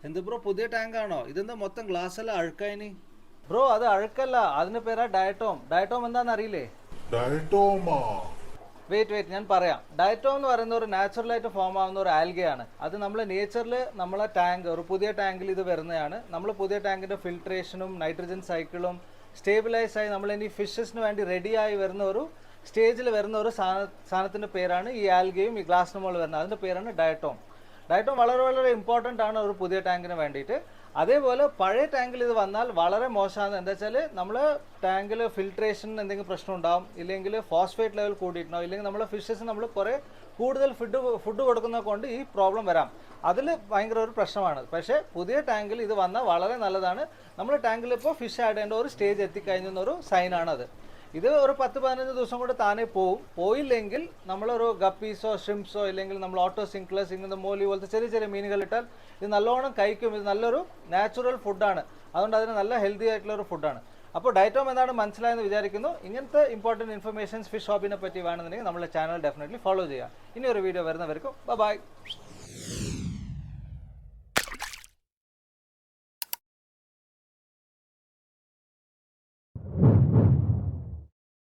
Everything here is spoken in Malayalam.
എന്ത് ബ്രോ പുതിയ ടാങ്ക് ആണോ? ഇതെന്താ മൊത്തം ഗ്ലാസ് എല്ലാം അഴുക്കായിനി? ബ്രോ അത് അഴുക്കല്ല, അതിന് പേരാ ഡയറ്റോം. ഡയറ്റോം എന്താണെന്ന് അറിയില്ലേ? ഡയറ്റോമാ. വെയിറ്റ് ഞാൻ പറയാം. ഡയറ്റോം എന്ന് പറയുന്ന ഒരു നാച്ചുറലായിട്ട് ഫോം ആവുന്ന ഒരു ആൽഗയാണ്. അത് നമ്മൾ നേച്ചറിൽ നമ്മളെ ടാങ്ക് ഒരു പുതിയ ടാങ്കിൽ ഇത് വരുന്നതാണ്. നമ്മൾ പുതിയ ടാങ്കിന്റെ ഫിൽട്രേഷനും നൈട്രജൻ സൈക്കിളും സ്റ്റേബിലൈസ് ആയി നമ്മൾ ഇനി ഫിഷസിന് വേണ്ടി റെഡി ആയി വരുന്ന ഒരു സ്റ്റേജിൽ വരുന്ന ഒരു സാധനത്തിന്റെ പേരാണ് ഈ ആൽഗയും ഈ ഗ്ലാസിന് മുകളിൽ വരുന്നത്. അതിന്റെ പേരാണ് ഡയറ്റോം. ഡയറ്റോം വളരെ വളരെ ഇമ്പോർട്ടൻ്റ് ആണ് ഒരു പുതിയ ടാങ്കിന് വേണ്ടിയിട്ട്. അതേപോലെ പഴയ ടാങ്കിൽ ഇത് വന്നാൽ വളരെ മോശമാണ്. എന്താ വെച്ചാൽ നമ്മൾ ടാങ്കിൽ ഫിൽട്രേഷൻ എന്തെങ്കിലും പ്രശ്നം ഉണ്ടാവും, ഇല്ലെങ്കിൽ ഫോസ്ഫേറ്റ് ലെവൽ കൂടിയിട്ടുണ്ടാവും, ഇല്ലെങ്കിൽ നമ്മളെ ഫിഷസ് നമ്മൾ കുറേ കൂടുതൽ ഫുഡ് കൊടുക്കുന്നത് കൊണ്ട് ഈ പ്രോബ്ലം വരാം. അതിൽ ഭയങ്കര ഒരു പ്രശ്നമാണ്. പക്ഷേ പുതിയ ടാങ്കിൽ ഇത് വന്നാൽ വളരെ നല്ലതാണ്. നമ്മൾ ടാങ്കിൽ ഇപ്പോൾ ഫിഷ് ആഡ് ചെയ്യേണ്ട ഒരു സ്റ്റേജ് എത്തിക്കഴിഞ്ഞൊരു സൈനാണത്. ഇത് ഒരു 10-15 ദിവസം കൂടെ താനേ പോവും. പോയില്ലെങ്കിൽ നമ്മളൊരു ഗപ്പീസോ ഷ്രിംപ്സോ ഇല്ലെങ്കിൽ നമ്മൾ ഓട്ടോ സിംക്ലസ് ഇങ്ങനത്തെ മോലി പോലത്തെ ചെറിയ ചെറിയ മീനുകൾ ഇട്ടാൽ ഇത് നല്ലോണം കഴിക്കും. ഇത് നല്ലൊരു നാച്ചുറൽ ഫുഡാണ്, അതുകൊണ്ട് അതിന് നല്ല ഹെൽത്തി ആയിട്ടുള്ള ഒരു ഫുഡാണ്. അപ്പോൾ ഡയറ്റോം എന്താണ് മനസ്സിലായെന്ന് വിചാരിക്കുന്നു. ഇങ്ങനത്തെ ഇമ്പോർട്ടൻറ്റ് ഇൻഫർമേഷൻസ് ഫിഷ് ഷോപ്പിനെ പറ്റി വേണമെന്നുണ്ടെങ്കിൽ നമ്മുടെ ചാനൽ ഡെഫിനറ്റ്ലി ഫോളോ ചെയ്യുക. ഇനി ഒരു വീഡിയോ വരുന്നവർക്കും ബൈ.